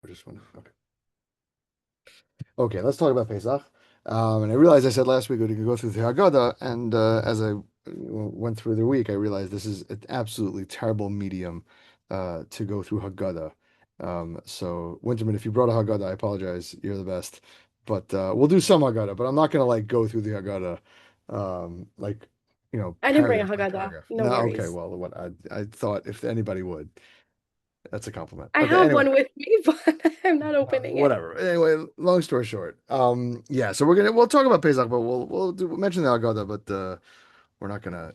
just want to. Okay. Okay, let's talk about Pesach. And I realized I said last week we could go through the Haggadah, and as I went through the week, I realized this is an absolutely terrible medium to go through Haggadah. So, Winterman, if you brought a Haggadah, I apologize. You're the best. But we'll do some Haggadah, but I'm not going to like go through the Haggadah like, I didn't bring a paragraph by Haggadah. paragraph. No No, okay, worries. well, what I thought if anybody would, that's a compliment. I Okay, have anyway. one with me, but I'm not opening it. Whatever. Anyway, long story short, yeah. So we'll talk about Pesach, but we'll mention the Haggadah, but we're not gonna,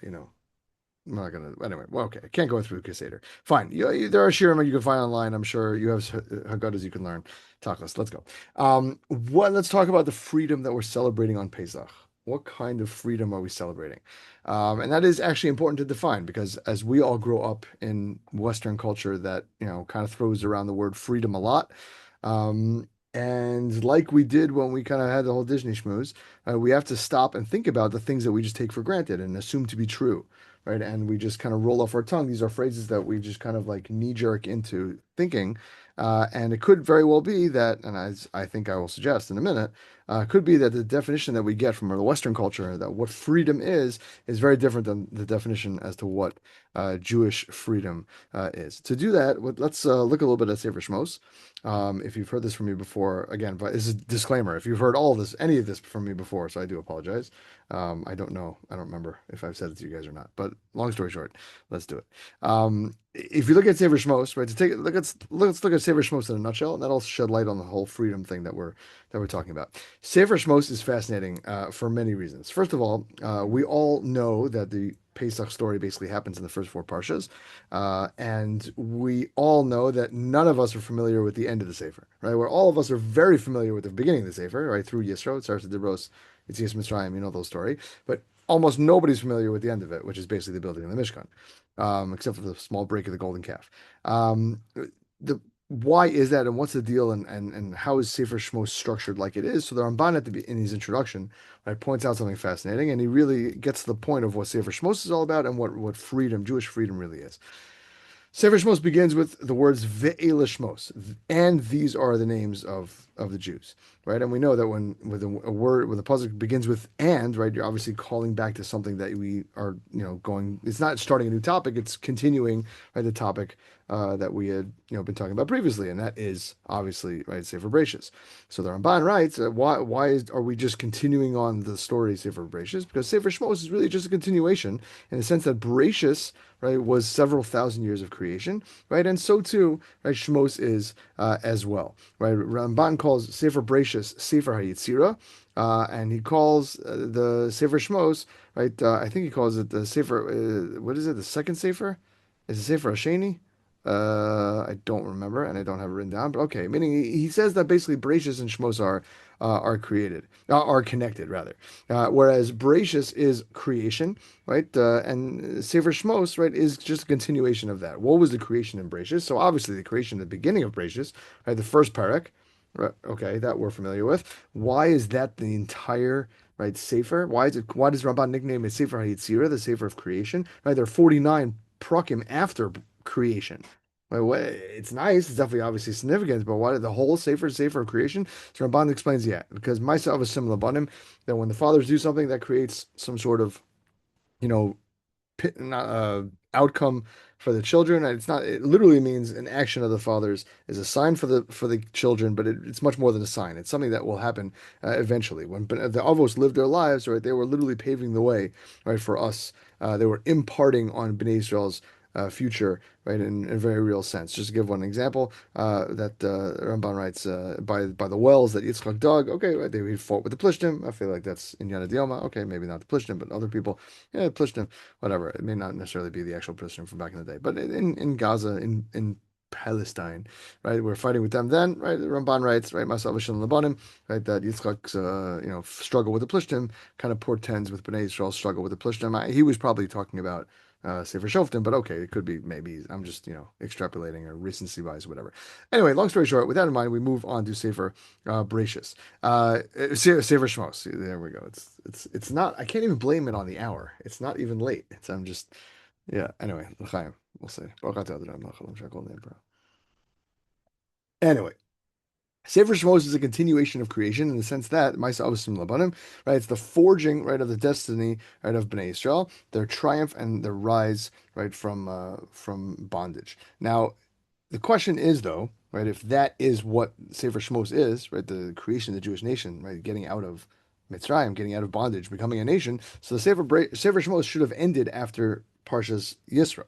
we're not gonna. Anyway, well, okay. I can't go through Seder. Fine. There are shirim you can find online. I'm sure you have Haggadahs you can learn. Tachlis. Let's go. Let's talk about the freedom that we're celebrating on Pesach. What kind of freedom are we celebrating? And that is actually important to define because as we all grow up in Western culture, that kind of throws around the word freedom a lot. And like we did when we kind of had the whole Disney schmooze, we have to stop and think about the things that we just take for granted and assume to be true, right? And we just kind of roll off our tongue. These are phrases that we just kind of like knee jerk into thinking. And it could very well be that, and as I think I will suggest in a minute, could be that the definition that we get from the Western culture, that what freedom is very different than the definition as to what Jewish freedom is. To do that, let's look a little bit at Sefer Shmos. If you've heard this from me before, again, but this is a disclaimer. If you've heard all this, any of this from me before, so I do apologize. I don't know. I don't remember if I've said it to you guys or not. But long story short, let's do it. If you look at Sefer Shmos, right, to take look at let's look at Sefer Shmos in a nutshell, and that'll shed light on the whole freedom thing that we're talking about. Sefer Shmos is fascinating for many reasons. First of all, we all know that the Pesach story basically happens in the first four parshas, and we all know that none of us are familiar with the end of the Sefer, right? Where all of us are very familiar with the beginning of the Sefer, right? Through Yisro, it starts with Dibros, it's Yis Mitzrayim, you know those story, but almost nobody's familiar with the end of it, which is basically the building of the Mishkan, except for the small break of the golden calf. The Why is that, and what's the deal, and how is Sefer Shmos structured like it is? So the Ramban in his introduction, right, points out something fascinating, and he really gets to the point of what Sefer Shmos is all about and what freedom, Jewish freedom, really is. Sefer Shmos begins with the words Ve'ela Shmos, and these are the names of the Jews, right? And we know that when a word when the puzzle begins with and, right, you're obviously calling back to something that we are, going. It's not starting a new topic; it's continuing, right, the topic that we had, been talking about previously, and that is obviously, right, Sefer Bereshis. So the Ramban writes, are we just continuing on the story Sefer Bereshis? Because Sefer Shmos is really just a continuation in the sense that Bereshis, right, was several thousand years of creation, right? And so too, right, Shmos is as well, right? Ramban calls Sefer Bereshis Sefer HaYetzirah, and he calls the Sefer Shmos, right? I think he calls it the Sefer, what is it, the second Sefer? Is it Sefer Hasheni? I don't remember, and I don't have it written down. But okay, meaning he says that basically Bereshis and Shmos are connected rather, whereas Bereshis is creation, right? And Sefer Shmos, right, is just a continuation of that. What was the creation in Bereshis? So obviously the creation at the beginning of Bereshis, right, the first parak, right, okay, that we're familiar with. Why is that the entire, right, Sefer? Why does Ramban nickname it Sefer HaYetzirah, the Sefer of creation? Right, there are 49 prakim after creation. It's nice. It's definitely obviously significant, but why the whole Sefer of creation? So Ramban explains, yeah, because myself is similar banim, that when the fathers do something that creates some sort of, you know, not, outcome for the children. It's not. It literally means an action of the fathers is a sign for the children, but it's much more than a sign. It's something that will happen eventually. When the Avos lived their lives, right, they were literally paving the way, right, for us. They were imparting on Bnei Israel's future, right, in a very real sense. Just to give one example, that Ramban writes by the wells that Yitzchak dug. Okay, right, they fought with the Plishtim. I feel like that's in Yana Dioma. Okay, maybe not the Plishtim, but other people. Yeah, Plishtim, whatever. It may not necessarily be the actual Plishtim from back in the day, but in Gaza, in Palestine, right? We're fighting with them then, right? Ramban writes, right, Masal V'Shalom Labanim, right, that Yitzchak's, struggle with the Plishtim kind of portends with Bnei Israel's struggle with the Plishtim. He was probably talking about Sefer Shoftim, but okay, it could be maybe I'm just, extrapolating or recency bias or whatever. Anyway, long story short, with that in mind, we move on to Sefer Bereshis. Sefer Shmos. There we go. It's not, I can't even blame it on the hour. It's not even late. I'm just, yeah. Anyway, l'chaim. We'll see. Baruch atah Adonai melech haolam she'akol neh b'ra. Anyway, Sefer Shmos is a continuation of creation in the sense that Ma'aseh Avos Labanim, right? It's the forging, right, of the destiny, right, of Bnei Israel, their triumph and their rise, right, from bondage. Now, the question is, though, right, if that is what Sefer Shmos is, right, the creation of the Jewish nation, right, getting out of Mitzrayim, getting out of bondage, becoming a nation. So the Sefer Shmos should have ended after Parshas Yisro,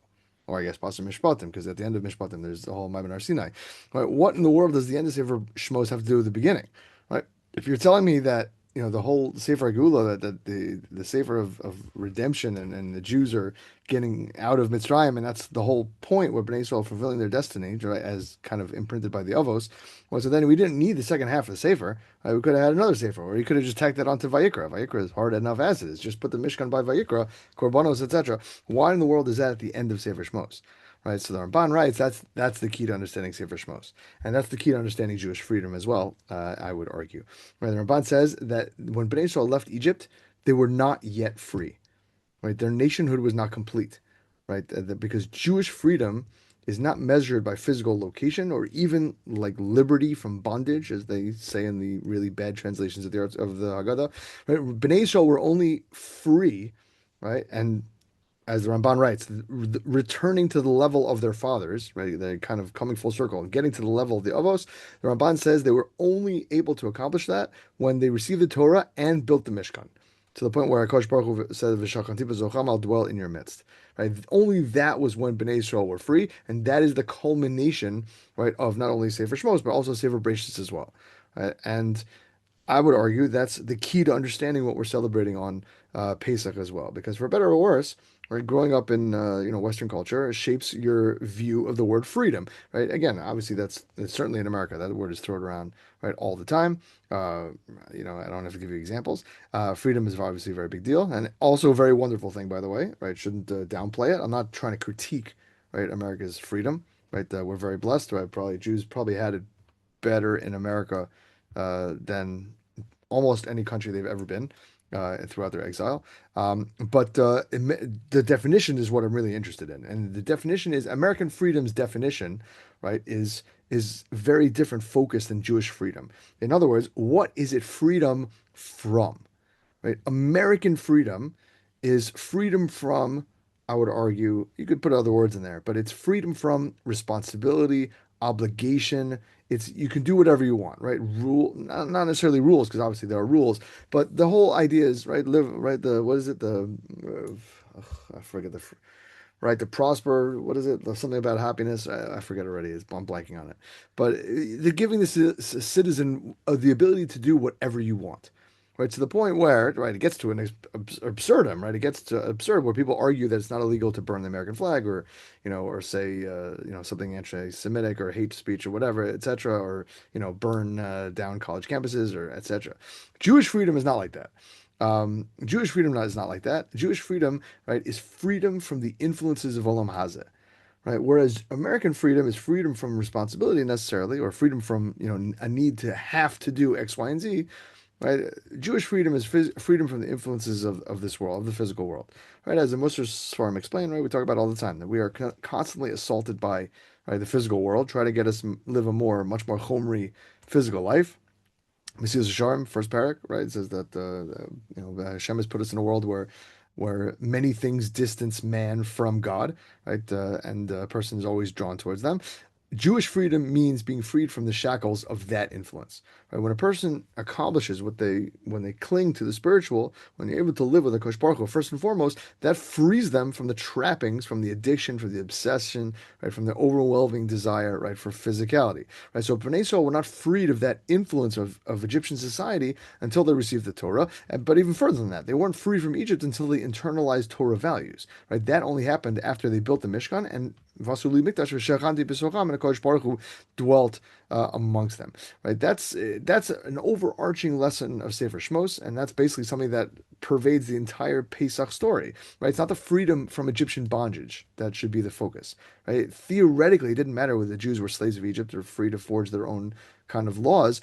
or I guess Pasuk Mishpatim, because at the end of Mishpatim there's the whole Ma'amad Har Sinai. Right? What in the world does the end of Sefer Shmos have to do with the beginning? Right? If you're telling me that the whole Sefer Gula, that the Sefer of redemption and the Jews are getting out of Mitzrayim, and that's the whole point where Bnei Israel are fulfilling their destiny, right, as kind of imprinted by the Avos. Well, so then we didn't need the second half of the Sefer. Right? We could have had another Sefer, or you could have just tacked that onto Vayikra. Vayikra is hard enough as it is. Just put the Mishkan by Vayikra, Korbanos, etc. Why in the world is that at the end of Sefer Shmos? Right, so the Ramban writes that's the key to understanding Sefer Shmos, and that's the key to understanding Jewish freedom as well. I would argue. Right, the Ramban says that when Bnei Israel left Egypt, they were not yet free. Right, their nationhood was not complete. Right, because Jewish freedom is not measured by physical location or even like liberty from bondage, as they say in the really bad translations of the Haggadah. Right, Bnei Israel were only free, right, and as the Ramban writes, returning to the level of their fathers, right? They're kind of coming full circle and getting to the level of the Avos. The Ramban says they were only able to accomplish that when they received the Torah and built the Mishkan, to the point where Hakadosh Baruch Hu said, "V'shachanti b'zocham, I'll dwell in your midst." Right? Only that was when Bnei Israel were free, and that is the culmination, right, of not only Sefer Shmos but also Sefer Bereshis as well. Right? And I would argue that's the key to understanding what we're celebrating on Pesach as well. Because for better or worse, right, growing up in Western culture shapes your view of the word freedom. Right? Again, obviously that's certainly in America that word is thrown around right all the time. I don't have to give you examples. Freedom is obviously a very big deal and also a very wonderful thing, by the way. Right? Shouldn't downplay it. I'm not trying to critique right America's freedom. Right? We're very blessed. Right? Probably Jews probably had it better in America than almost any country they've ever been throughout their exile. But the definition is what I'm really interested in, and the definition is American freedom's definition, right? Is very different focus than Jewish freedom. In other words, what is it freedom from? Right? American freedom is freedom from, I would argue, you could put other words in there, but it's freedom from responsibility, obligation. It's you can do whatever you want, right? Not necessarily rules, because obviously there are rules, but the whole idea is right. Live right. The what is it? I forget the right to prosper. What is it? Something about happiness. I forget already. I'm blanking on it. But they're giving the citizen the ability to do whatever you want. Right, to the point where, right, it gets to an absurdum, right? It gets to absurd where people argue that it's not illegal to burn the American flag or, or say, something anti-Semitic or hate speech or whatever, etc., or, burn down college campuses or etc. Jewish freedom is not like that. Jewish freedom is not like that. Jewish freedom, right, is freedom from the influences of Olam Hazeh, right? Whereas American freedom is freedom from responsibility necessarily, or freedom from, a need to have to do X, Y, and Z, right? Jewish freedom is freedom from the influences of this world, of the physical world, right? As the Musar Svarim explain, right, we talk about all the time that we are constantly assaulted by, right, the physical world, try to get us live a much more chomri physical life. Mesilas Yesharim, first parak, right, says that Hashem has put us in a world where many things distance man from God, right, and a person is always drawn towards them. Jewish freedom means being freed from the shackles of that influence. Right? When a person accomplishes when they cling to the spiritual, when they're able to live with a Kosh Baruch Hu, first and foremost, that frees them from the trappings, from the addiction, from the obsession, right, from the overwhelming desire, right, for physicality. Right. So Bnei Israel were not freed of that influence of Egyptian society until they received the Torah. But even further than that, they weren't free from Egypt until they internalized Torah values. Right. That only happened after they built the Mishkan and Vasuli Mikdash Shechanti B'Socham, and Hakadosh Baruch Hu dwelt amongst them. Right, that's an overarching lesson of Sefer Shmos, and that's basically something that pervades the entire Pesach story. Right, it's not the freedom from Egyptian bondage that should be the focus. Right, theoretically, it didn't matter whether the Jews were slaves of Egypt or free to forge their own kind of laws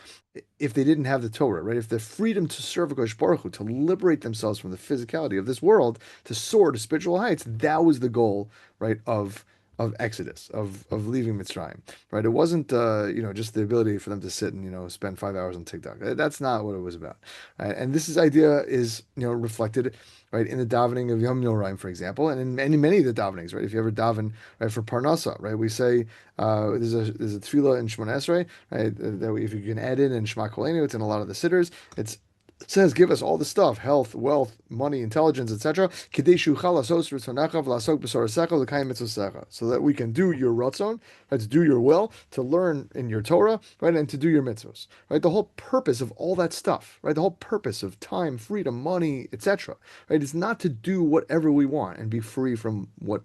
if they didn't have the Torah. Right, if the freedom to serve Hakadosh Baruch Hu, to liberate themselves from the physicality of this world, to soar to spiritual heights, that was the goal. Right, of of Exodus, of leaving Mitzrayim, right? It wasn't just the ability for them to sit and spend 5 hours on TikTok. That's not what it was about. Right? And this idea is reflected right in the davening of Yom Noraim, for example, and in many of the davenings, right? If you ever daven right for Parnasa, right, we say there's a tefillah in Shemona Esrei, right? That if you can add in Shema Kolenu, it's in a lot of the sitters. It says, give us all the stuff, health, wealth, money, intelligence, etc. So that we can do your ratzon, right, to do your will, to learn in your Torah, right, and to do your mitzvos. Right? The whole purpose of all that stuff, right? The whole purpose of time, freedom, money, etc. Right, is not to do whatever we want and be free from what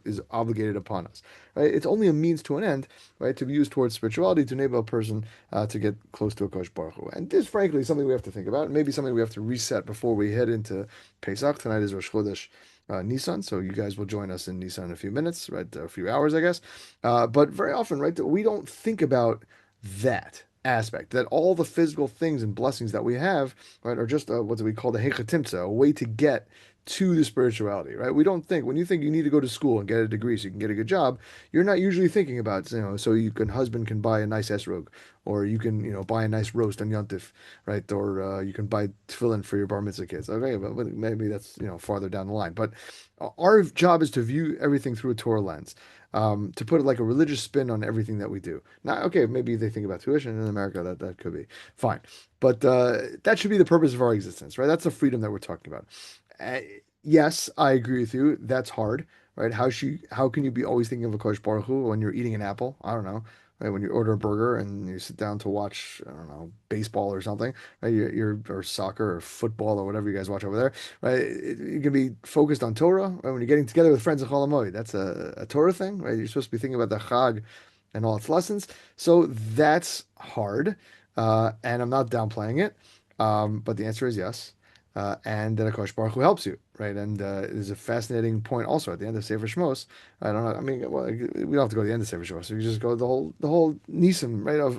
is obligated upon us. Right? It's only a means to an end, right? To be used towards spirituality to enable a person to get close to a Kosh Baruch Hu. And this, frankly, is something we have to think about. Maybe something we have to reset before we head into Pesach. Tonight is Rosh Chodesh Nissan, so you guys will join us in Nissan in a few minutes, right? A few hours, I guess. But very often, right, we don't think about that aspect, that all the physical things and blessings that we have, right, are just what do we call the hechatimtza, a way to get to the spirituality, right? We don't think when you think you need to go to school and get a degree so you can get a good job, you're not usually thinking about, so husband can buy a nice esrog, or you can, buy a nice roast on Yontif, right? Or you can buy tefillin for your bar mitzvah kids. Okay, but maybe that's, farther down the line. But our job is to view everything through a Torah lens. To put like a religious spin on everything that we do. Now, okay, maybe they think about tuition in America, that could be fine, but that should be the purpose of our existence, right? That's the freedom that we're talking about. Uh, yes, I agree with you. That's hard, right? How can you be always thinking of a Kosh Baruch Hu when you're eating an apple? I don't know. Right, when you order a burger and you sit down to watch, I don't know, baseball or something, right? Or soccer or football or whatever you guys watch over there, right? You can be focused on Torah, right? When you're getting together with friends at Chol Hamoed, that's a Torah thing, right? You're supposed to be thinking about the Chag and all its lessons. So that's hard, and I'm not downplaying it, but the answer is yes. And then Akash Baruch Hu helps you, right? And there's a fascinating point also at the end of Sefer Shmos. I don't know. I mean, well, we don't have to go to the end of Sefer Shmos. So you just go the whole Nisim, right, of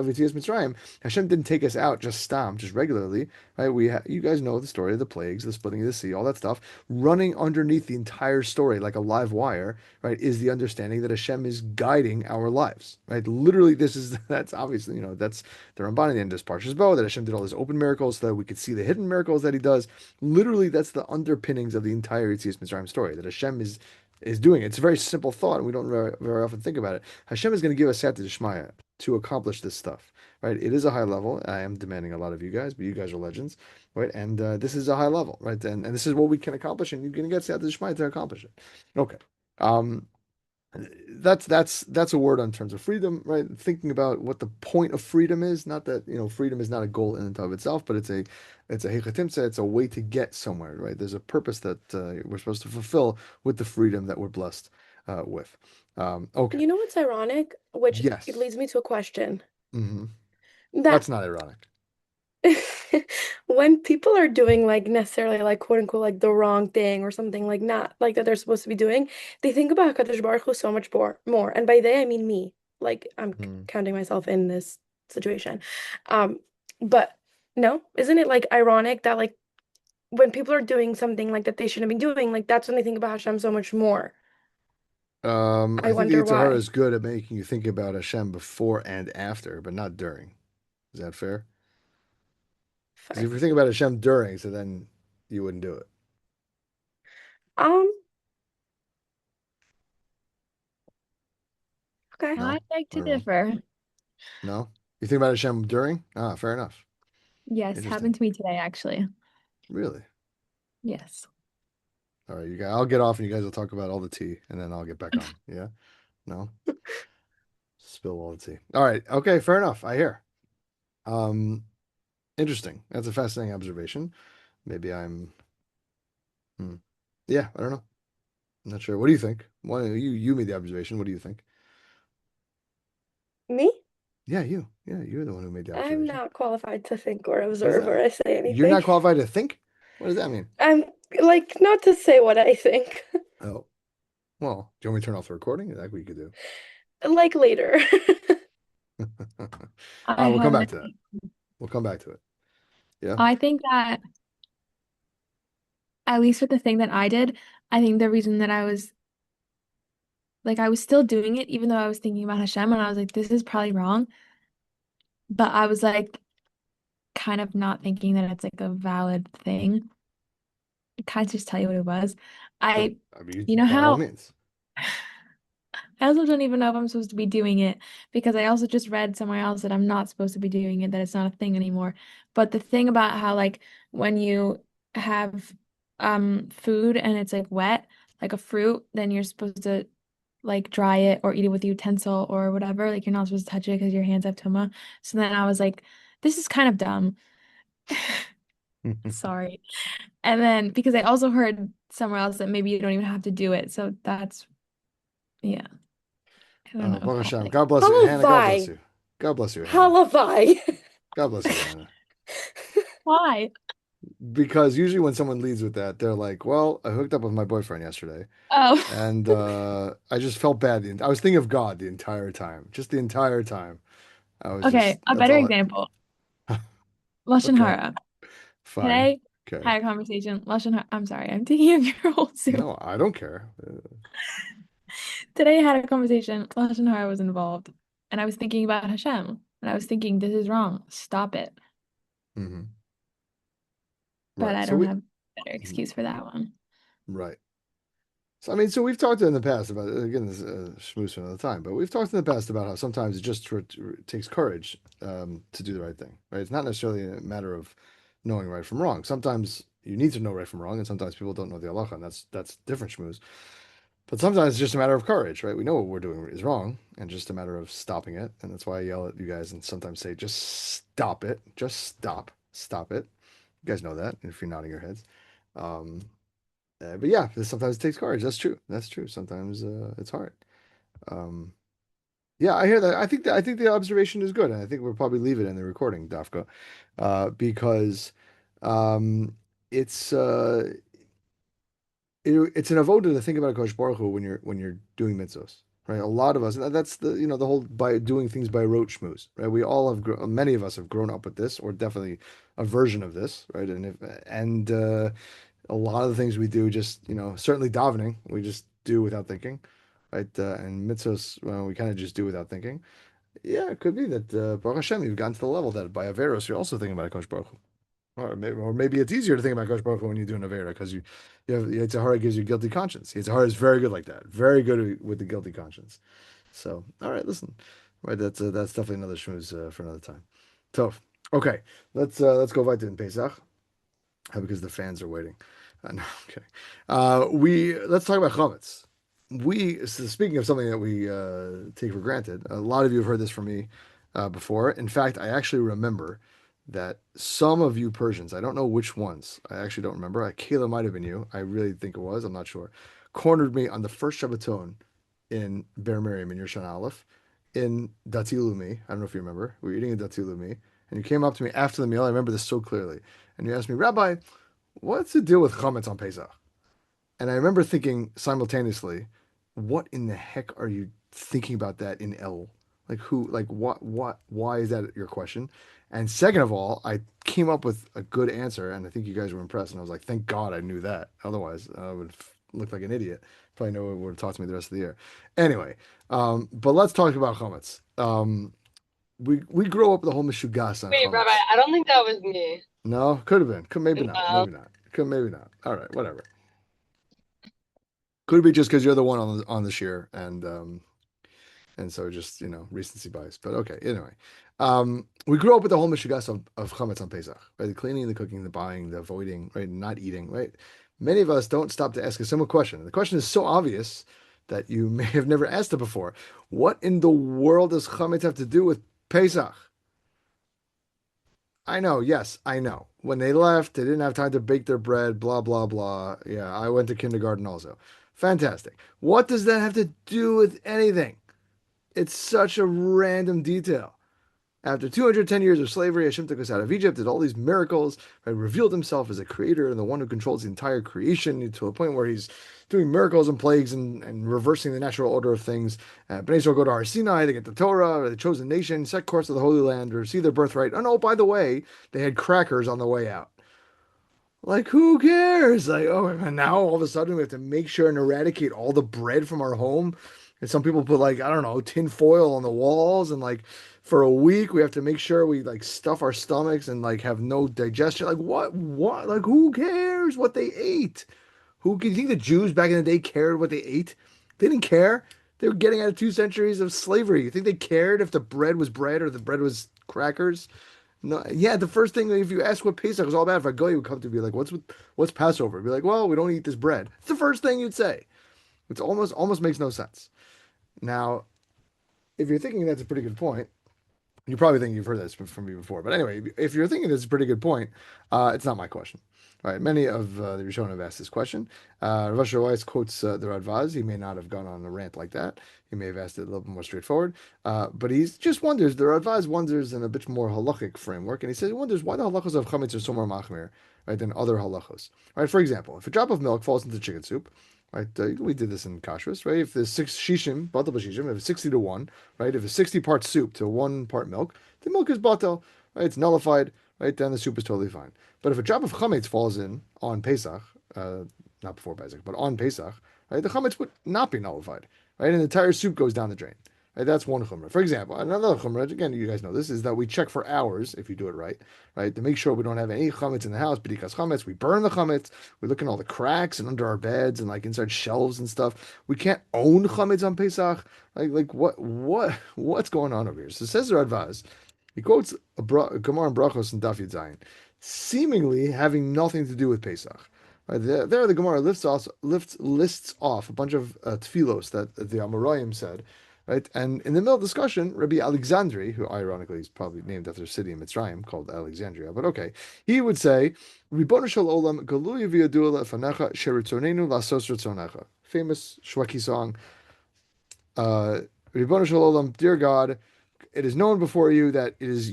Yetzias Mitzrayim. Hashem didn't take us out just just regularly, right? You guys know the story of the plagues, the splitting of the sea, all that stuff. Running underneath the entire story like a live wire, right, is the understanding that Hashem is guiding our lives, right? Literally, that's obviously, that's the Ramban at the end of this Parshas Bo, that Hashem did all these open miracles so that we could see the hidden miracles that He does. Literally, that's the underpinnings of the entire Yetzias Mitzrayim story, that Hashem is doing it. It's a very simple thought, and we don't very often think about it. Hashem is going to give us Siyata Dishmaya to accomplish this stuff, right? It is a high level. I am demanding a lot of you guys, but you guys are legends, right? And this is a high level, right? And this is what we can accomplish, and you're going to get Siyata Dishmaya to accomplish it. Okay. Um, that's a word on terms of freedom, right? Thinking about what the point of freedom is. Not that, freedom is not a goal in and of itself, but it's a hechatimtza, it's a way to get somewhere, right? There's a purpose that we're supposed to fulfill with the freedom that we're blessed with. Okay. You know what's ironic? Which it Yes. leads me to a question. Hmm. That That's not ironic. when people are doing like necessarily like quote unquote like the wrong thing or something like not like that they're supposed to be doing, they think about Hakadosh Baruch Hu so much more. And by they I mean me. Like I'm Hmm. counting myself in this situation. Um, but no, isn't it like ironic that like when people are doing something like that they shouldn't be doing, like that's when they think about Hashem so much more. I I think the wonder Yetzer Hara why. is good at making you think about Hashem before and after, but not during. Is that fair? Because if Fine. you think about Hashem during, so then you wouldn't do it. Um, okay. No, I beg am to I wrong? differ. No, you think about Hashem during? Ah, fair enough. Yes, Interesting. happened to me today, actually. Really? Yes. All right, you guys. I'll get off, and you guys will talk about all the tea, and then I'll get back on. Yeah? No, spill all the tea. All right. Okay. Fair enough. I hear. Um, Interesting. That's a fascinating observation. Maybe I'm. Hmm. Yeah, I don't know. I'm not sure. What do you think? Why you made the observation? What do you think? Me? Yeah, you. Yeah, you're the one who made the I'm observation. not qualified to think or What does observe that? or I say You're anything. not qualified to think? What does that mean? I'm like not to say what I think. Oh, well, do you want me to turn off the recording? Is that what you could do? Like later. All right, I we'll come have an, back to that. We'll come back to it. Yeah. I think that at least with the thing that I did, I think the reason that I was like I was still doing it even though I was thinking about Hashem and I was like, this is probably wrong. But I was like kind of not thinking that it's like a valid thing. Can I just tell you what it was? But I, I mean, you know by all how means. I also don't even know if I'm supposed to be doing it because I also just read somewhere else that I'm not supposed to be doing it, that it's not a thing anymore. But the thing about how like when you have food and it's like wet, like a fruit, then you're supposed to like dry it or eat it with a utensil or whatever. Like you're not supposed to touch it because your hands have tuma. So then I was like, this is kind of dumb. Sorry. And then because I also heard somewhere else that maybe you don't even have to do it. So that's yeah. I don't know if Baruch that Hashem. like God bless you. Hannah, God bless Halavai. you. God bless you, Hannah. Halavai. God bless you, Hannah. why? Because usually when someone leads with that, they're like, well, I hooked up with my boyfriend yesterday. Oh, And I just felt bad. I was thinking of God the entire time. Just the entire time. I was just, okay. A that's better all. example. Lashon Okay, Hara. fine. Today, Okay. had a conversation. Lashon Hara. I'm sorry. I'm taking of your whole soup. No, I don't care. Today, I had a conversation. Lashon Hara was involved, and I was thinking about Hashem, and I was thinking, this is wrong. Stop it. Hmm. But Right. I So don't we, have a better excuse for that one. right. So I mean, so we've talked in the past about again this schmooze for another time, but we've talked in the past about how sometimes it just takes courage to do the right thing, right? It's not necessarily a matter of knowing right from wrong. Sometimes you need to know right from wrong, and sometimes people don't know the halacha, and that's different schmooze. But sometimes it's just a matter of courage, right? We know what we're doing is wrong, and just a matter of stopping it. And that's why I yell at you guys and sometimes say, just stop it, just stop it. You guys know that if you're nodding your heads. Um, but yeah, sometimes it takes courage. That's true. That's true. Sometimes it's hard. Um, yeah, I hear that. I think the observation is good, and I think we'll probably leave it in the recording, Dafka, because um, it's it's an avoda to think about Kosh Baruch Hu when you're doing mitzvos, right? A lot of us, and that's the whole by doing things by rote shmooze, right? We all have many of us have grown up with this, or definitely a version of this, right? And a lot of the things we do just certainly davening we just do without thinking, right? And mitzvos we kind of just do without thinking. Yeah, it could be that Baruch Hashem you've gotten to the level that by Averos you're also thinking about Kosh Baruch Hu. Or maybe it's easier to think about Kosh Baruch Hu when you do an Avera because you have Yitzhahara gives you guilty conscience. Yitzhahara is very good like that, very good with the guilty conscience. So, all right, listen, right, that's definitely another shmooze for another time. Tov. Okay, let's go right to in Pesach because the fans are waiting. No, okay. We let's talk about chametz. Speaking of something that we take for granted, a lot of you have heard this from me before. In fact, I actually remember that some of you Persians, I don't know which ones, I actually don't remember. Kayla might have been you. I really think it was. I'm not sure. Cornered me on the first Shabbaton in Baer Miriam in your Shana Aleph in Datilumi. I don't know if you remember. We were eating a Datilumi, and you came up to me after the meal. I remember this so clearly, and you asked me, Rabbi, what's the deal with chametz on Pesach? And I remember thinking simultaneously, what in the heck are you thinking about that in L? Like who, like why is that your question? And second of all, I came up with a good answer, and I think you guys were impressed. And I was like, thank God I knew that. Otherwise, I would look like an idiot. Probably know what would have taught to me the rest of the year. Anyway, but let's talk about chametz. We grow up with the whole mishugas on Wait, Rabbi, chametz. I don't think that was me. No, could have been. Could maybe not. No. Maybe not. Could maybe not. All right, whatever. Could be just because you're the one on the shear, and so just recency bias. But okay, anyway, we grew up with the whole mishugas of chametz on Pesach, right? The cleaning, the cooking, the buying, the avoiding, right? Not eating, right? Many of us don't stop to ask a simple question. The question is so obvious that you may have never asked it before. What in the world does chametz have to do with Pesach? I know, yes, I know. When they left, they didn't have time to bake their bread, blah, blah, blah. Yeah, I went to kindergarten also. Fantastic. What does that have to do with anything? It's such a random detail. After 210 years of slavery, Hashem took us out of Egypt, did all these miracles, right, revealed himself as a creator and the one who controls the entire creation to a point where he's doing miracles and plagues and reversing the natural order of things. Bnei Israel go to Har Sinai, they get the Torah, the chosen nation, set course to the Holy Land, receive their birthright. Oh no, by the way, they had crackers on the way out. Like, who cares? Like, oh, and now all of a sudden we have to make sure and eradicate all the bread from our home And some people put like, I don't know, tin foil on the walls and like for a week we have to make sure we like stuff our stomachs and like have no digestion. Like what? Like who cares what they ate? Who can you think the Jews back in the day cared what they ate? They didn't care. They were getting out of 2 centuries of slavery. You think they cared if the bread was bread or the bread was crackers? No, yeah, the first thing if you ask what Pesach is all about, if a guy would come to be like, what's Passover? Be like, well, we don't eat this bread. It's the first thing you'd say. It's almost makes no sense. Now, if you're thinking that's a pretty good point, you probably think you've heard this from me before. But anyway, if you're thinking this is a pretty good point, it's not my question. All right, many of the Rishonim have asked this question. Rav Asher Weiss quotes the Radvaz. He may not have gone on a rant like that. He may have asked it a little bit more straightforward. But he just wonders, the Radvaz wonders in a bit more halachic framework. And he says he wonders why the halachos of chametz are so more machmir, right, than other halachos. Right, for example, if a drop of milk falls into chicken soup, right, we did this in kashrus, right? If there's 6 shishim, batal b'shishim, if it's 60 to 1, right, if it's 60 parts soup to 1 part milk, the milk is batal, right? It's nullified, right? Then the soup is totally fine. But if a drop of chametz falls in on Pesach, not before Pesach, but on Pesach, right, the chametz would not be nullified, right? And the entire soup goes down the drain. Right, that's one chumrah. For example, another chumrah, again, you guys know this, is that we check for hours, if you do it right, to make sure we don't have any chametz in the house, because chametz, we burn the chametz, we look in all the cracks and under our beds and like inside shelves and stuff. We can't own chametz on Pesach. What's going on over here? So says the Radvaz, he quotes a Gemara and Brachos and Daf Yud Zayin, seemingly having nothing to do with Pesach. Right, there the Gemara lists off a bunch of tefillos that the Amoraim said, right? And in the middle of discussion, Rabbi Alexandri, who ironically is probably named after a city in Mitzrayim called Alexandria, but okay, he would say, "Ribono shel olam galui v'yadua lefanecha sheritzonenu lasos ritzonecha." Famous Shweki song. Ribono shel olam, dear God, it is known before you that it is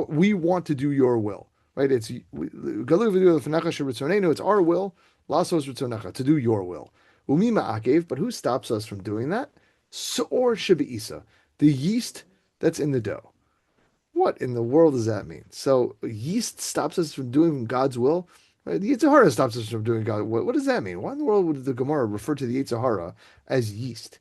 we want to do your will, right? It's galui v'yadua lefanecha sheritzonenu. It's our will, lasos ritzonecha, to do your will. Umi ma'akev, but who stops us from doing that? Or Isa, the yeast that's in the dough. What in the world does that mean? So yeast stops us from doing God's will. Right? The Yetzer Hara stops us from doing God's will. What does that mean? Why in the world would the Gemara refer to the Yetzer Hara as yeast?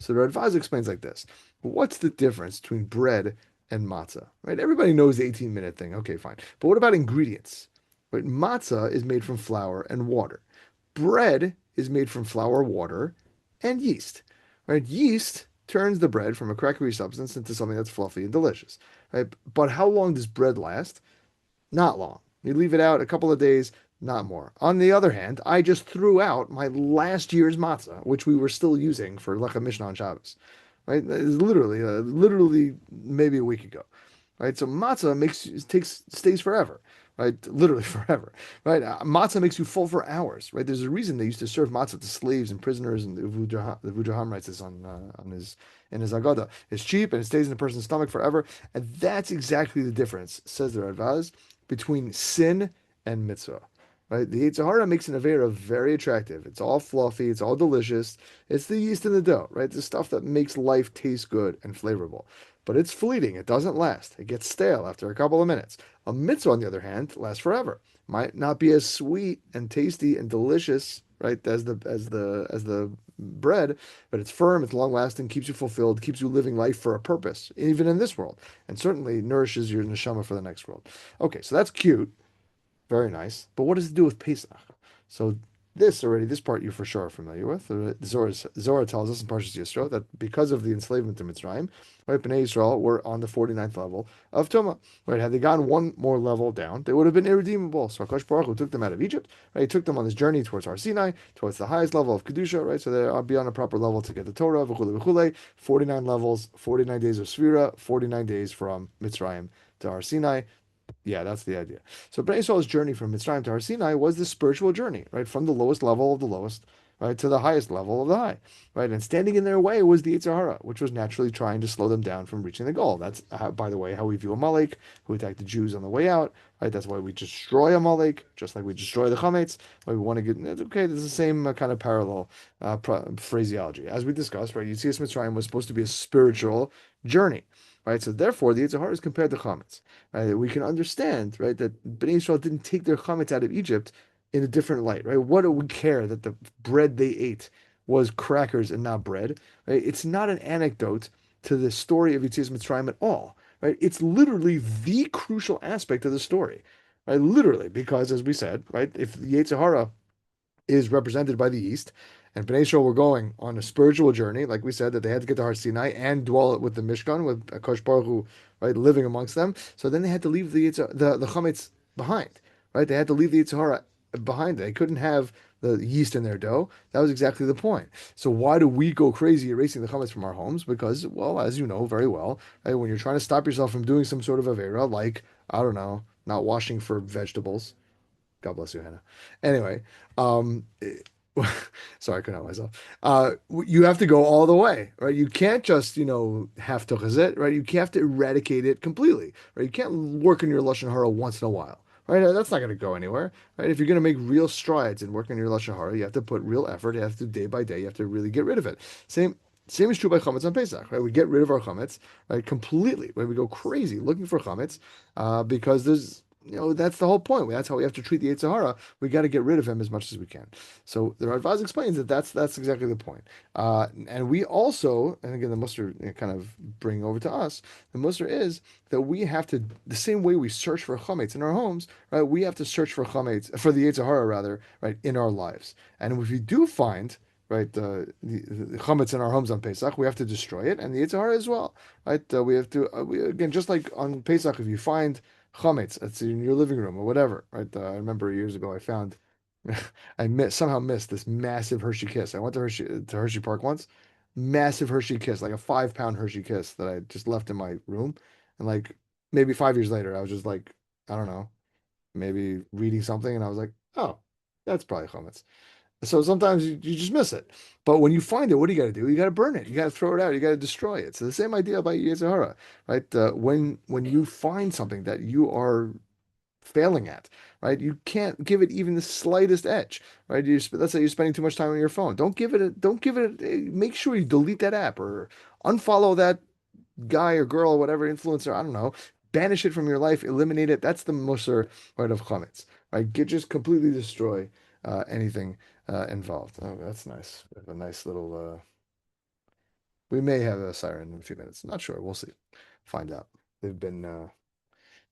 So the Radvaz explains like this: what's the difference between bread and matzah? Right? Everybody knows the 18-minute thing. Okay, fine. But what about ingredients? Right? Matzah is made from flour and water. Bread is made from flour, water, and yeast. Right? Yeast turns the bread from a crackery substance into something that's fluffy and delicious. Right? But how long does bread last? Not long. You leave it out a couple of days, not more. On the other hand, I just threw out my last year's matzah, which we were still using for Lechem Mishnah on Shabbos. Right? It's literally maybe a week ago. Right? So matzah stays forever. Right? Literally forever. Right? Matzah makes you full for hours. Right? There's a reason they used to serve matzah to slaves and prisoners, and the Vujaham writes this on his in his Agada. It's cheap and it stays in the person's stomach forever. And that's exactly the difference, says the Radvaz, between sin and mitzvah. Right? The Yetzer Hara makes an Avera very attractive. It's all fluffy, it's all delicious. It's the yeast in the dough, right? The stuff that makes life taste good and flavorful. But it's fleeting, it doesn't last. It gets stale after a couple of minutes. A mitzvah, on the other hand, lasts forever. Might not be as sweet and tasty and delicious, right, as the bread, but it's firm, it's long lasting, keeps you fulfilled, keeps you living life for a purpose, even in this world, and certainly nourishes your neshama for the next world. Okay, so that's cute. Very nice. But what does it do with Pesach? So this part you for sure are familiar with. The Zohar tells us in Parshas Yisro that because of the enslavement to Mitzrayim, right, Bnei Yisrael were on the 49th level of Tumah. Right, had they gone one more level down, they would have been irredeemable. So HaKadosh Baruch Hu took them out of Egypt, right? He took them on this journey towards Har Sinai, towards the highest level of Kedusha, right? So they'll be on a proper level to get the Torah, v'chule v'chule, 49 levels, 49 days of Sfira, 49 days from Mitzrayim to Har Sinai. Yeah, that's the idea. So Bnei Yisrael's journey from Mitzrayim to Har Sinai was the spiritual journey, right? From the lowest level of the lowest, right, to the highest level of the high, right? And standing in their way was the Yetzer Hara, which was naturally trying to slow them down from reaching the goal. That's, by the way, how we view Amalek, who attacked the Jews on the way out, right? That's why we destroy Amalek, just like we destroy the Chametz. Why we want to get, okay, there's the same kind of parallel phraseology. As we discussed, right, Yetzias Mitzrayim was supposed to be a spiritual journey. Right, so therefore, the Yetzer Hara is compared to chametz. Right, we can understand, right, that Bnei Yisrael didn't take their chametz out of Egypt in a different light. Right, what do we care that the bread they ate was crackers and not bread, right? It's not an anecdote to the story of Yetzias Mitzrayim at all, right? It's literally the crucial aspect of the story, right? Literally, because as we said, right, if the Yetzer Hara is represented by the East. And Bnei Israel were going on a spiritual journey, like we said, that they had to get to Har Sinai and dwell with the Mishkan, with Akash Baruch Hu, right, living amongst them. So then they had to leave the chametz behind, right? They had to leave the Yitzhara behind. They couldn't have the yeast in their dough. That was exactly the point. So why do we go crazy erasing the chametz from our homes? Because, well, as you know very well, right, when you're trying to stop yourself from doing some sort of avera, like, I don't know, not washing for vegetables, God bless you, Hannah. Anyway, um, sorry, I couldn't help myself. You have to go all the way, right? You can't just, have to chazet, right? You have to eradicate it completely, right? You can't work on your lashon hara once in a while, right? That's not going to go anywhere, right? If you're going to make real strides in working on your lashon hara, you have to put real effort. You have to day by day. You have to really get rid of it. Same is true by chametz on Pesach, right? We get rid of our chametz, right, completely. Right? We go crazy looking for chametz, because that's the whole point. That's how we have to treat the Yetzer Hara. We got to get rid of him as much as we can. So the Radvaz explains that that's exactly the point. And we also, and again, the Musar kind of bring over to us, the Musar is that we have to, the same way we search for chametz in our homes, right? We have to search for chametz, for the Yetzer Hara rather, right, in our lives. And if we do find, right, the chametz in our homes on Pesach, we have to destroy it, and the Yetzer Hara as well, right? We have to, again, just like on Pesach, if you find chametz, it's in your living room or whatever, right? I remember years ago I found, somehow missed this massive Hershey Kiss. I went to Hershey Park once, massive Hershey Kiss, like a 5 pound Hershey Kiss that I just left in my room, and like maybe 5 years later, I was just like, I don't know, maybe reading something, and I was like, oh, that's probably chametz. So sometimes you just miss it. But when you find it, what do you got to do? You got to burn it. You got to throw it out. You got to destroy it. So the same idea about Yetzer Hara, right? When you find something that you are failing at, right? You can't give it even the slightest edge, right? Let's say you're spending too much time on your phone. Don't give it make sure you delete that app or unfollow that guy or girl or whatever influencer. I don't know. Banish it from your life. Eliminate it. That's the Musar, right, of chametz, right? Just completely destroy anything involved. Oh, that's nice. We have a nice little. We may have a siren in a few minutes. Not sure. We'll see. Find out. They've been uh,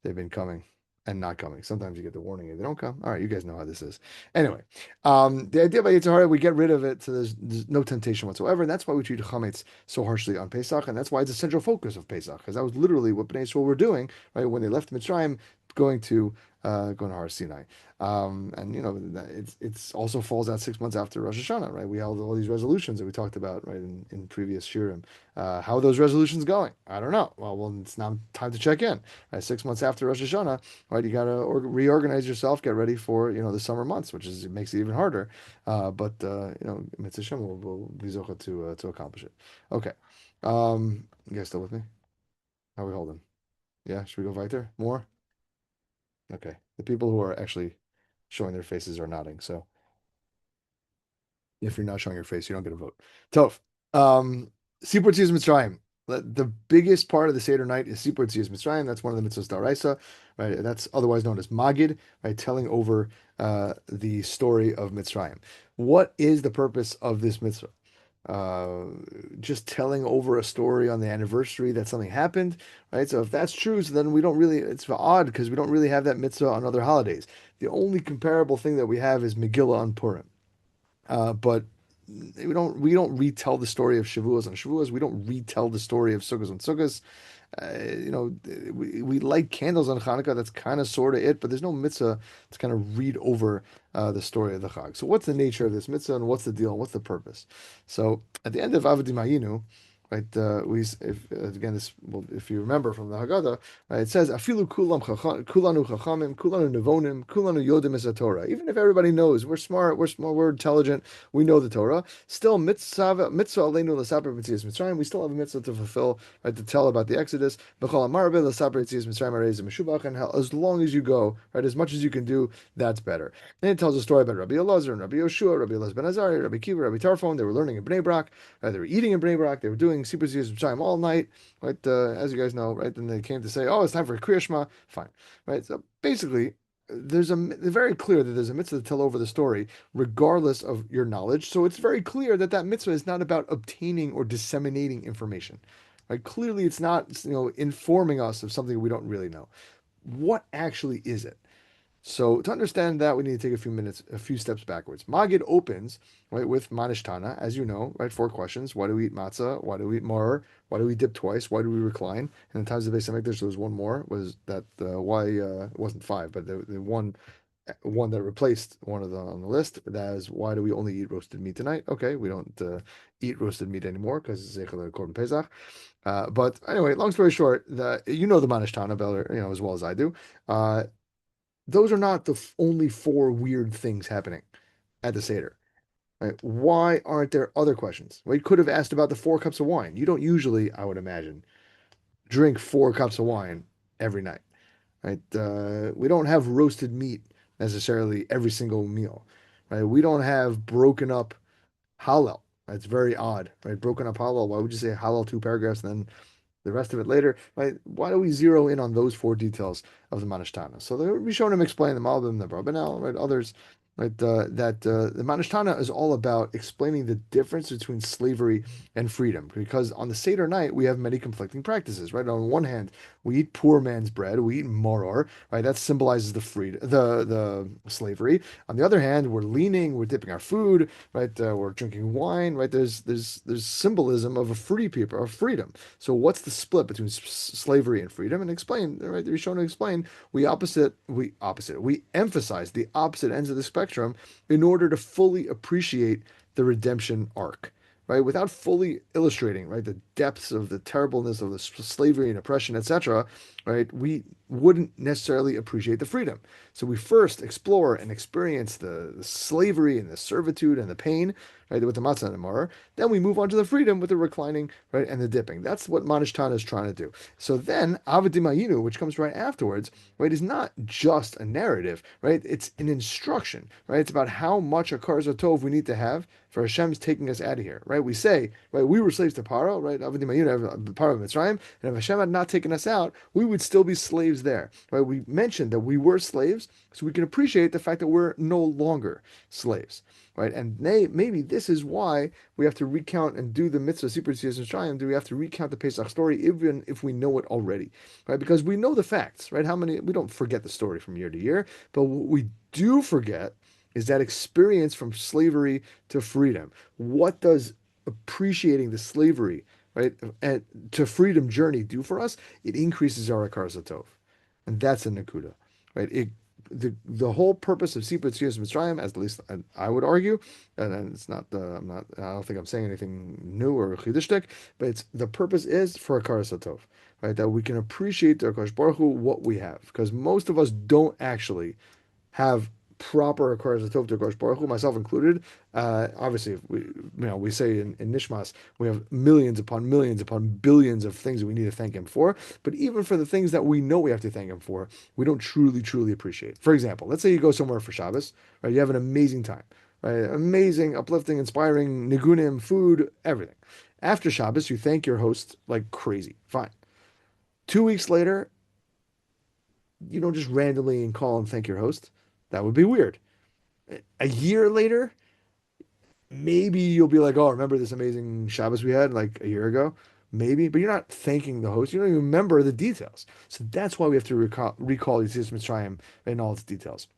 they've been coming and not coming. Sometimes you get the warning if they don't come. All right, you guys know how this is. Anyway, the idea about Yetzer Hara, we get rid of it so there's no temptation whatsoever, and that's why we treat chametz so harshly on Pesach, and that's why it's a central focus of Pesach, because that was literally what Bnei Israel were doing, right, when they left Mitzrayim, going to Har Sinai. And it's also falls out 6 months after Rosh Hashanah, right? We held all these resolutions that we talked about, right, in previous shiurim. How are those resolutions going? I don't know. Well, it's now time to check in. Right? 6 months after Rosh Hashanah, right? You got to reorganize yourself, get ready for the summer months, which is it makes it even harder. But Mitzvah Shem will be zocha to accomplish it. Okay. You guys still with me? How are we holding? Yeah, should we go weiter? More? Okay. The people who are actually showing their faces are nodding. So if you're not showing your face, you don't get a vote. Tov. Sipur Tzias Mitzrayim. The biggest part of the Seder night is Sipur Tzias Mitzrayim. That's one of the mitzvahs daraisa, right? That's otherwise known as Magid, right? Telling over the story of Mitzrayim. What is the purpose of this mitzvah? Just telling over a story on the anniversary that something happened, right? So if that's true, so then we don't really, it's odd because we don't really have that mitzvah on other holidays. The only comparable thing that we have is Megillah on Purim. But we don't retell the story of Shavuos on Shavuos. We don't retell the story of Sukkos on Sukkos. We light candles on Hanukkah. That's kind of sort of it, but there's no mitzvah to kind of read over the story of the Chag. So what's the nature of this mitzvah and what's the deal and what's the purpose? So at the end of Avodim Hayinu, right? If again, if you remember from the Haggadah, right, it says afilu kulanu chachamim, kulanu nevonim, kulanu yodim es Torah. Even if everybody knows we're smart, we're intelligent, we know the Torah. Still, mitzvah aleinu l'saper b'tzias Mitzrayim. We still have a mitzvah to fulfill, right? To tell about the Exodus. B'chol amarbe l'saper b'tzias Mitzrayim arei meshubach. And as long as you go, right, as much as you can do, that's better. And it tells a story about Rabbi Elazar and Rabbi Yoshua, Rabbi Elazar ben Azariah, Rabbi Kiva, Rabbi Tarfon. They were learning in Bnei Brak. They were eating in Bnei Brak. They were doing Sipur Tzias Mitzrayim all night, right? As you guys know, right? Then they came to say, "Oh, it's time for Kriya Shema." Fine, right? So basically, very clear that there's a mitzvah to tell over the story, regardless of your knowledge. So it's very clear that that mitzvah is not about obtaining or disseminating information. Right? Clearly, it's not, informing us of something we don't really know. What actually is it? So to understand that, we need to take a few steps backwards. Magid opens right with Manishtana, as you know, right? Four questions: Why do we eat matzah? Why do we eat maror? Why do we dip twice? Why do we recline? And in times of Beis Hamikdash, there was one more. Was that why? It wasn't five, but the one that replaced one of them on the list. That is, why do we only eat roasted meat tonight? Okay, we don't eat roasted meat anymore because it's Zeichel Korban Pesach. But anyway, long story short, the Manishtana better, as well as I do. Those are not the only four weird things happening at the Seder. Right? Why aren't there other questions? Well, you could have asked about the 4 cups of wine. You don't usually, I would imagine, drink 4 cups of wine every night. Right? We don't have roasted meat necessarily every single meal. Right? We don't have broken up halal. That's very odd. Right? Broken up halal. Why would you say halal 2 paragraphs and then the rest of it later, right? Why do we zero in on those 4 details of the Manishtana? So the Rishonim explain the Malbim, the Barbanel, right? Others, right? The Manishtana is all about explaining the difference between slavery and freedom, because on the Seder night we have many conflicting practices, right? On one hand, we eat poor man's bread, we eat moror, right? That symbolizes the freedom, the slavery. On the other hand, we're leaning, we're dipping our food, right? We're drinking wine, right? There's symbolism of a free people, of freedom. So what's the split between slavery and freedom? And explain, right? They're shown to explain. We emphasize the opposite ends of the spectrum in order to fully appreciate the redemption arc, right? Without fully illustrating, right, the depths of the terribleness of the slavery and oppression, etc., right? We wouldn't necessarily appreciate the freedom. So we first explore and experience the slavery and the servitude and the pain, right, with the matzah and the maror. Then we move on to the freedom with the reclining, right, and the dipping. That's what Manishtana is trying to do. So then Avodim Hayinu, which comes right afterwards, right, is not just a narrative, right? It's an instruction, right? It's about how much a Akar Tov we need to have for Hashem's taking us out of here, right? We say, right, we were slaves to Paro, right? Avodim Hayinu, Paro of Mitzrayim, and if Hashem had not taken us out, we would still be slaves there, right? We mentioned that we were slaves, so we can appreciate the fact that we're no longer slaves, right? And maybe this is why we have to recount and do the mitzvah Sipur Tziyas Mitzrayim. Do we have to recount the Pesach story even if we know it already, right? Because we know the facts, right? We don't forget the story from year to year, but what we do forget is that experience from slavery to freedom. What does appreciating the slavery, right, and to freedom journey do for us? It increases our akar zatov, and that's a nakuda, right? The whole purpose of Sipur Tziyas Mitzrayim, as at least I would argue, and it's not I don't think I'm saying anything new or chiddushtik, but it's the purpose is for akar zatov, right? That we can appreciate the Akash Baruch Hu, what we have, because most of us don't actually have proper Hakaras Tov to Hakadosh Baruch Hu, myself included. Obviously, we say in Nishmas we have millions upon billions of things that we need to thank Him for. But even for the things that we know we have to thank Him for, we don't truly appreciate. For example, let's say you go somewhere for Shabbos, right? You have an amazing time, right? Amazing, uplifting, inspiring, nigunim, food, everything. After Shabbos, you thank your host like crazy. Fine. 2 weeks later, you don't just randomly and call and thank your host. That would be weird. A year later, maybe you'll be like, oh, remember this amazing Shabbos we had like a year ago? Maybe, but you're not thanking the host. You don't even remember the details. So that's why we have to recall Yetzias Mitzrayim in all its details.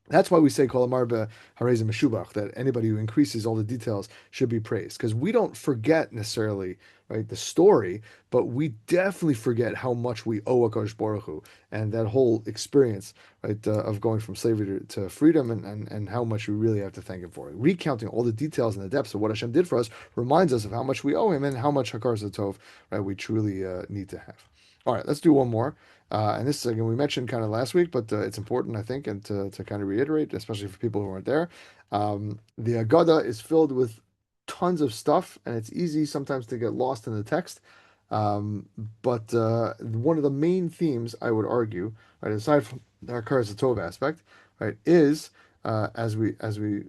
That's why we say Kol Amarba Hareza Meshubach, that anybody who increases all the details should be praised. Because we don't forget necessarily, right, the story, but we definitely forget how much we owe HaKadosh Baruch Hu and that whole experience, right, of going from slavery to freedom, and how much we really have to thank Him for. Recounting all the details and the depths of what Hashem did for us reminds us of how much we owe Him and how much Hakar Zatov, right, we truly need to have. All right, let's do one more. And this, again, we mentioned kind of last week, but it's important, I think, and to kind of reiterate, especially for people who aren't there. The Agada is filled with tons of stuff, and it's easy sometimes to get lost in the text. But one of the main themes, I would argue, right, aside from the Hakaras Tov aspect, right, is as we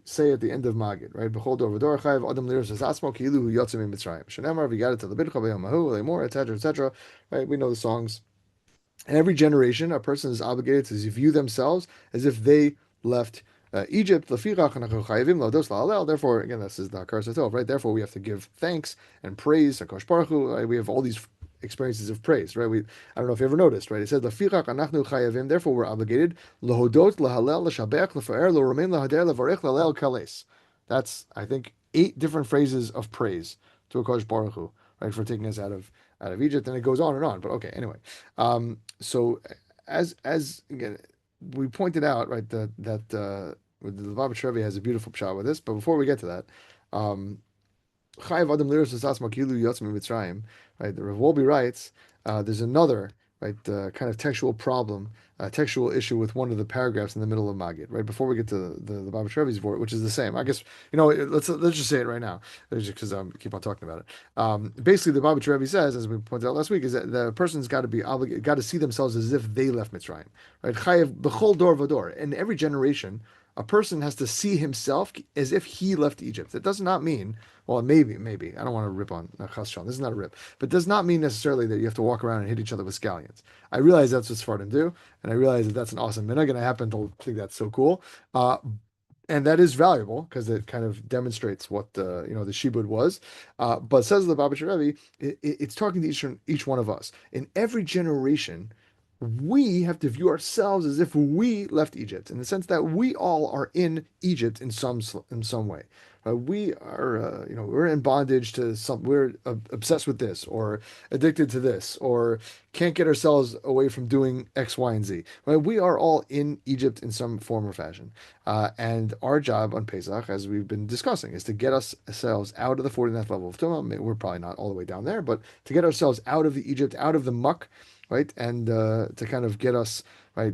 say at the end of Magid, right? Behold, over Dorchayev Adam Liros Atzmo Kilu Yotzim Mitzrayim. Shenemar Vigadet Lebidcha B'Yom Hahu Lemor, etc., etc. Right? We know the songs. In every generation, a person is obligated to view themselves as if they left Egypt. Therefore, again, this is the Hakar Satov, right? Therefore, we have to give thanks and praise. Hakadosh Baruch Hu, right? We have all these experiences of praise, right? I don't know if you ever noticed, right? It says, therefore, we're obligated. Lahodot, lahalel, lashabech, lafaer, loramein, lahader, lavarech, lalel, kales. That's, I think, 8 different phrases of praise to Hakadosh Baruch Hu, right, for taking us out of Egypt, and it goes on and on. But okay, anyway. So as again, we pointed out, right, that the Lubavitch Rebbe has a beautiful pshat with this. But before we get to that, um, Chayav Adam Liros Esas Makilu Yotzim Mitzrayim, right? The Rav Wolbe writes, there's another, right, kind of textual problem, textual issue with one of the paragraphs in the middle of Magid, right? Before we get to the Baba Rebbe's vort, which is the same. I guess, let's just say it right now, because I keep on talking about it. Basically, the Baba Rebbe says, as we pointed out last week, is that the person's got to be obligated, got to see themselves as if they left Mitzrayim, right? Chayav B'chol Dor Vador. In every generation, a person has to see himself as if he left Egypt. It does not mean, well, maybe. I don't want to rip on Chas Shalom. This is not a rip, but it does not mean necessarily that you have to walk around and hit each other with scallions. I realize that's what Sfardim do, and I realize that that's an awesome minhag, and I happen to think that's so cool. And that is valuable because it kind of demonstrates what the shibud was. But says the Baba Rebbe, it's talking to each one of us. In every generation, we have to view ourselves as if we left Egypt, in the sense that we all are in Egypt in some way. We are, we're in bondage to some. We're obsessed with this, or addicted to this, or can't get ourselves away from doing X, Y, and Z. Right? We are all in Egypt in some form or fashion, and our job on Pesach, as we've been discussing, is to get ourselves out of the 49th level of Tumah. We're probably not all the way down there, but to get ourselves out of the Egypt, out of the muck, right, and to kind of get us right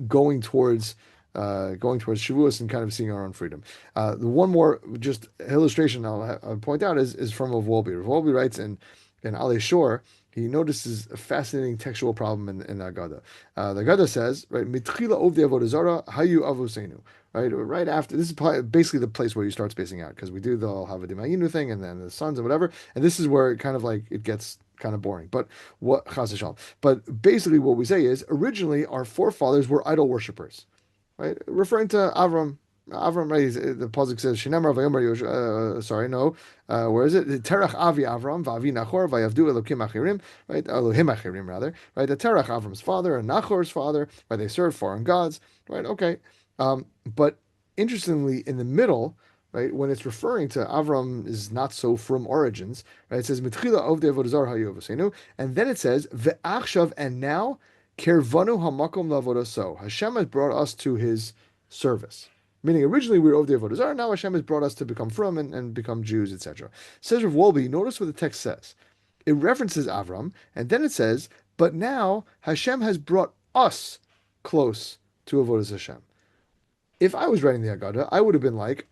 going towards Shavuos and kind of seeing our own freedom. The one more just illustration I'll point out is from Rav Wolbe. Rav Wolbe writes in Alei Shor, he notices a fascinating textual problem in the Agada. The Agada says, right, Mitchila ovdei avodah zara hayu avosenu. Right after, this is basically the place where you start spacing out, because we do the Havadim Hayinu thing and then the sons and whatever, and this is where it kind of like it gets kind of boring. But But basically, what we say is originally our forefathers were idol worshippers, right? Referring to Avram. Avram, right? The pasuk says, "Shinamar vayomer." Sorry, no. Where is it? Terach avi Avram, vavi Nachor, vayavdu Elokim achirim, right? Elohim achirim, rather, right? The Terach, Avram's father, and Nachor's father, right? They served foreign gods, right? Okay, but interestingly, in the middle, right, when it's referring to Avram is not so from origins, right? It says Mitchila ovdei avodah zara hayu avosenu, and then it says ve'achshav, and now kervanu hamakom lavodah so. Hashem has brought us to His service. Meaning, originally we were ovdei avodah zara, now Hashem has brought us to become from and become Jews, etc. Says Rav Wolbe, notice what the text says. It references Avram, and then it says, but now Hashem has brought us close to avodas Hashem. If I was writing the Haggadah, I would have been like,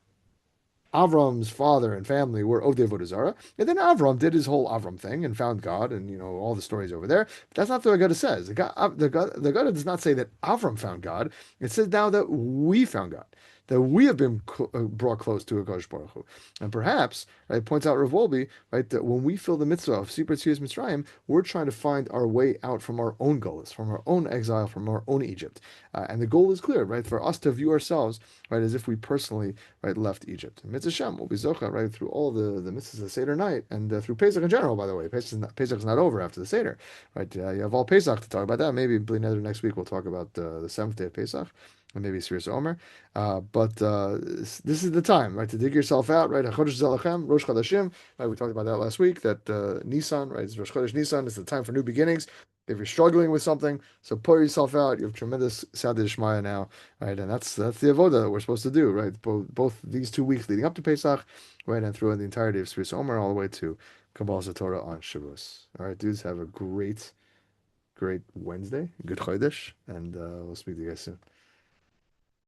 Avram's father and family were Ovdei Avodah Zarah, and then Avram did his whole Avram thing and found God, and all the stories over there. But that's not what the Haggadah says. The Haggadah does not say that Avram found God. It says now that we found God, that we have been brought close to Hakadosh Baruch Hu. And perhaps, right, points out Rav Wolbe, right, that when we feel the mitzvah of Sipur Tziyas Mitzrayim, we're trying to find our way out from our own gullus, from our own exile, from our own Egypt. And the goal is clear, right, for us to view ourselves, right, as if we personally, right, left Egypt. And Mitzvah Shem will be zocha, right, through all the mitzvahs of the Seder night, and through Pesach in general, by the way. Pesach is not over after the Seder, right? You have all Pesach to talk about that. Maybe Bli Neder next week we'll talk about the 7th day of Pesach, and maybe Sfiras Omer. But this is the time, right, to dig yourself out, right? HaChodesh Zalachem, Rosh Chodeshim, right? We talked about that last week, that Nisan, right, it's Rosh Chodesh Nisan, is the time for new beginnings. If you're struggling with something, so pour yourself out. You have tremendous Siyata D'Shmaya now, right? And that's the avodah that we're supposed to do, right? Both these 2 weeks leading up to Pesach, right, and throughout the entirety of Sfiras Omer, all the way to Kabbalas Torah on Shavuos. All right, dudes, have a great Wednesday, good Chodesh, and we'll speak to you guys soon.